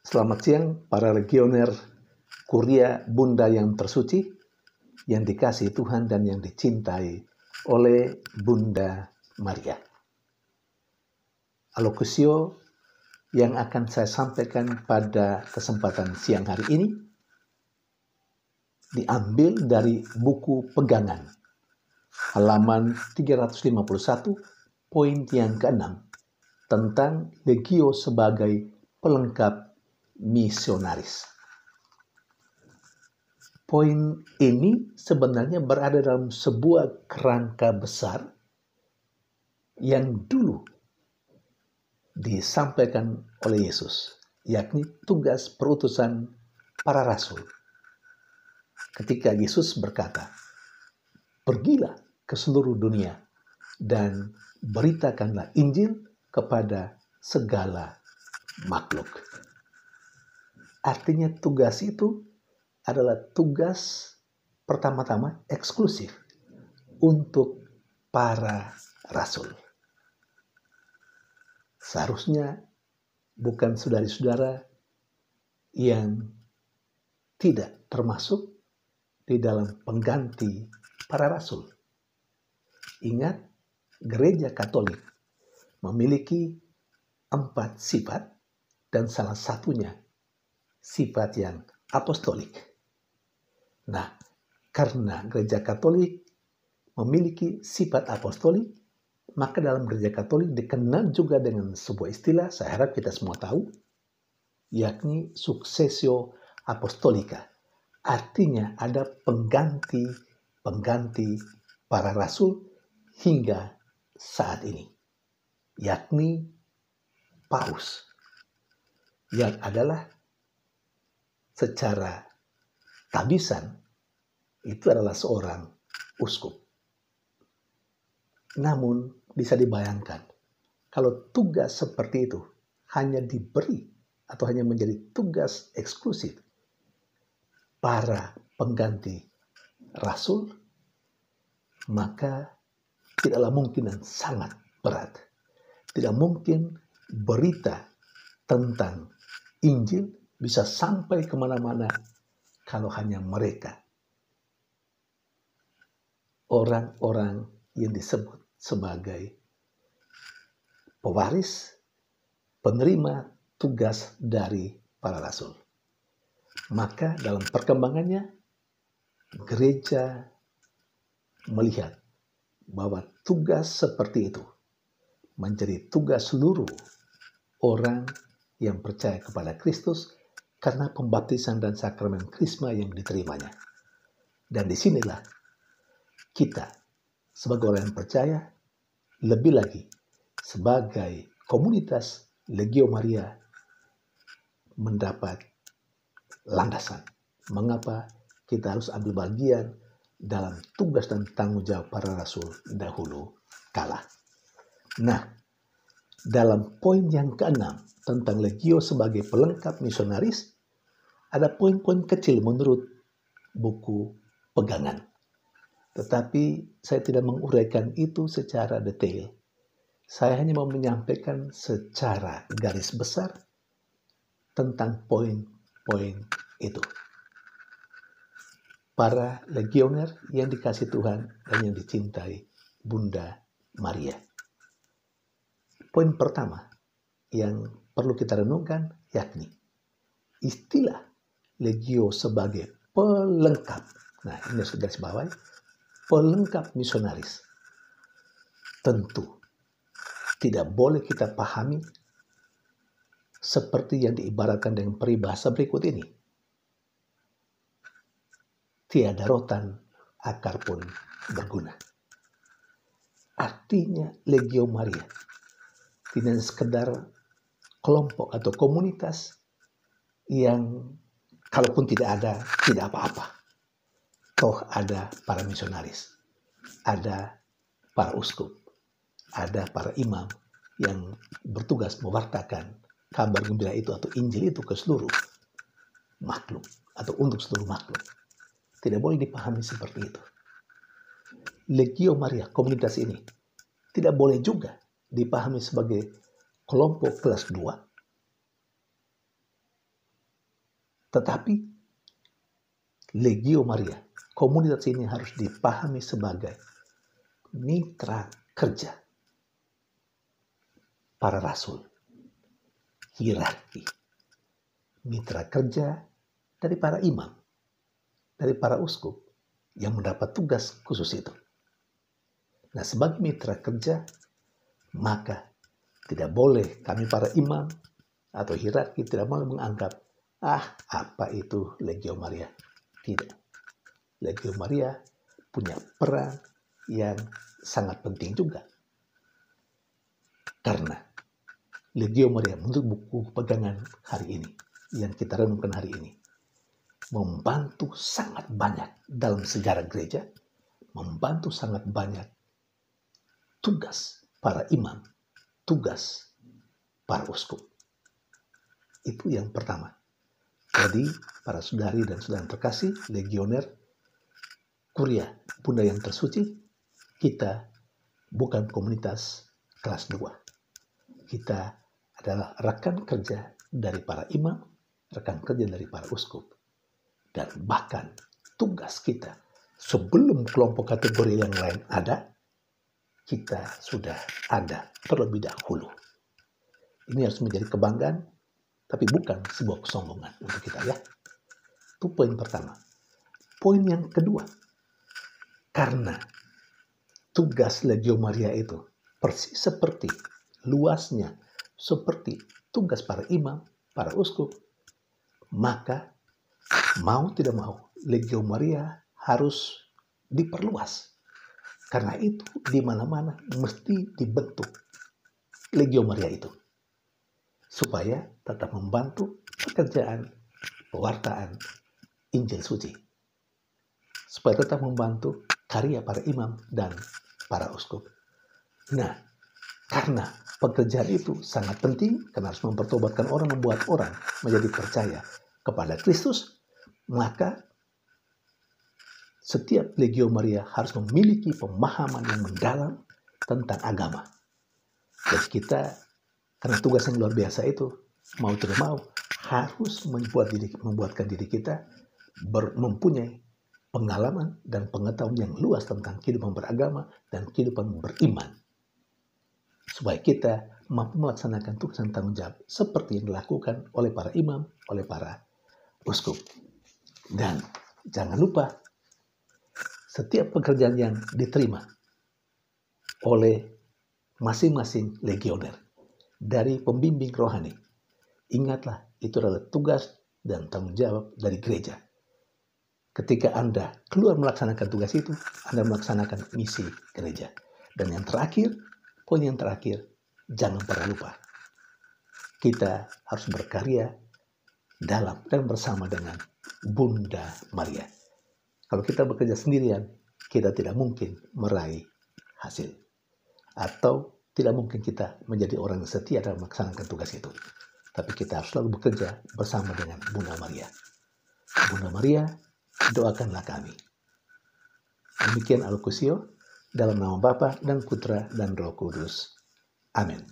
Selamat siang para legioner Kuria Bunda yang tersuci, yang dikasihi Tuhan dan yang dicintai oleh Bunda Maria. Alokusio yang akan saya sampaikan pada kesempatan siang hari ini diambil dari buku Pegangan, halaman 351, poin yang ke-6, tentang legio sebagai pelengkap misionaris. Poin ini sebenarnya berada dalam sebuah kerangka besar yang dulu disampaikan oleh Yesus, yakni tugas perutusan para rasul. Ketika Yesus berkata, "Pergilah ke seluruh dunia dan beritakanlah Injil kepada segala makhluk." Artinya tugas itu adalah tugas pertama-tama eksklusif untuk para rasul. Seharusnya bukan saudara-saudara yang tidak termasuk di dalam pengganti para rasul. Ingat, gereja Katolik memiliki 4 sifat dan salah satunya sifat yang apostolik. Nah, karena gereja Katolik memiliki sifat apostolik, maka dalam gereja Katolik dikenal juga dengan sebuah istilah, saya harap kita semua tahu, yakni successio apostolica. Artinya ada pengganti para rasul hingga saat ini, yakni Paus, yang adalah secara tabisan itu adalah seorang uskup. Namun bisa dibayangkan kalau tugas seperti itu hanya diberi atau hanya menjadi tugas eksklusif para pengganti rasul, maka tidaklah mungkin dan sangat berat. Tidak mungkin berita tentang Injil bisa sampai kemana-mana kalau hanya mereka, orang-orang yang disebut sebagai pewaris, penerima tugas dari para rasul. Maka dalam perkembangannya, gereja melihat bahwa tugas seperti itu menjadi tugas seluruh orang yang percaya kepada Kristus karena pembaptisan dan sakramen krisma yang diterimanya. Dan disinilah kita sebagai orang yang percaya, lebih lagi sebagai komunitas Legio Maria, mendapat landasan mengapa kita harus ambil bagian dalam tugas dan tanggung jawab para rasul dahulu kala. Nah, dalam poin yang ke-6 tentang legio sebagai pelengkap misionaris, ada poin-poin kecil menurut buku Pegangan. Tetapi saya tidak menguraikan itu secara detail. Saya hanya mau menyampaikan secara garis besar tentang poin-poin itu. Para legioner yang dikasihi Tuhan dan yang dicintai Bunda Maria. Poin pertama yang perlu kita renungkan yakni istilah legio sebagai pelengkap. Nah, ini harus garis bawahi, pelengkap misionaris. Tentu tidak boleh kita pahami seperti yang diibaratkan dengan peribahasa berikut ini. Tiada rotan, akar pun berguna. Artinya Legio Maria tidak sekedar kelompok atau komunitas yang kalaupun tidak ada, tidak apa-apa. Toh ada para misionaris, ada para uskup, ada para imam yang bertugas mewartakan kabar gembira itu atau Injil itu ke seluruh makhluk atau untuk seluruh makhluk. Tidak boleh dipahami seperti itu. Legio Maria, komunitas ini, tidak boleh juga dipahami sebagai kelompok kelas 2 Tetapi Legio Maria, komunitas ini harus dipahami sebagai mitra kerja para rasul, hierarki, mitra kerja dari para imam, dari para uskup yang mendapat tugas khusus itu. Nah, sebagai mitra kerja, maka tidak boleh kami para imam atau hierarki tidak boleh menganggap, apa itu Legio Maria. Tidak. Legio Maria punya peran yang sangat penting juga. Karena Legio Maria menurut buku pegangan hari ini, yang kita renungkan hari ini, membantu sangat banyak dalam sejarah gereja, membantu sangat banyak tugas para imam, tugas para uskup. Itu yang pertama. Jadi, para saudari dan saudara terkasih, legioner, kuria, bunda yang tersuci, kita bukan komunitas kelas 2. Kita adalah rekan kerja dari para imam, rekan kerja dari para uskup. Dan bahkan tugas kita sebelum kelompok kategori yang lain ada, kita sudah ada terlebih dahulu. Ini harus menjadi kebanggaan, tapi bukan sebuah kesombongan untuk kita ya. Itu poin pertama. Poin yang kedua, karena tugas Legio Maria itu persis seperti luasnya, seperti tugas para imam, para uskup, maka mau tidak mau Legio Maria harus diperluas. Karena itu di mana-mana mesti dibentuk Legio Maria itu. Supaya tetap membantu pekerjaan pewartaan Injil Suci. Supaya tetap membantu karya para imam dan para uskup. Nah, karena pekerjaan itu sangat penting, karena harus mempertobatkan orang, membuat orang menjadi percaya kepada Kristus, maka setiap Legio Maria harus memiliki pemahaman yang mendalam tentang agama. Jadi kita, karena tugas yang luar biasa itu, mau tidak mau, harus membuatkan diri kita mempunyai pengalaman dan pengetahuan yang luas tentang kehidupan beragama dan kehidupan beriman. Supaya kita mampu melaksanakan tugas dan tanggung jawab seperti yang dilakukan oleh para imam, oleh para uskup. Dan jangan lupa, setiap pekerjaan yang diterima oleh masing-masing legioner dari pembimbing rohani, ingatlah itu adalah tugas dan tanggung jawab dari gereja. Ketika Anda keluar melaksanakan tugas itu, Anda melaksanakan misi gereja. Dan yang terakhir, poin yang terakhir, jangan pernah lupa, kita harus berkarya dalam dan bersama dengan Bunda Maria. Kalau kita bekerja sendirian, kita tidak mungkin meraih hasil. Atau tidak mungkin kita menjadi orang yang setia dalam melaksanakan tugas itu. Tapi kita harus selalu bekerja bersama dengan Bunda Maria. Bunda Maria, doakanlah kami. Demikian Alokusio, dalam nama Bapa dan Putra dan Roh Kudus. Amin.